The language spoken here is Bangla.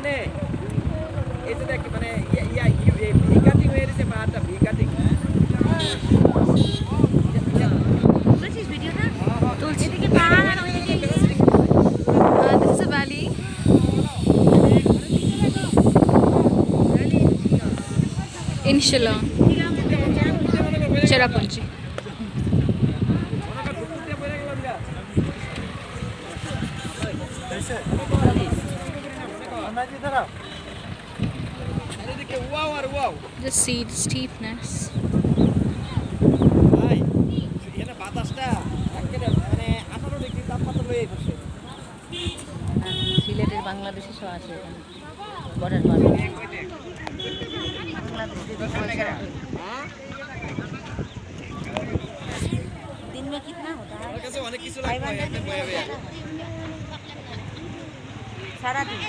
মানে এই যে দেখ মানে ভি কাটিং হয়ে গেছে পাহাড়টা ভি কাটিং তুলছিস ভিডিওটা তুলছি এদিকে পাহাড় আর ওইদিকে this is a valley in Shillong Cherrapunji just see the steepness সিলেটের বাংলাদেশি সব আছে এখানে বর্ডার পার दिन में कितना होता है? 500 सारा दिन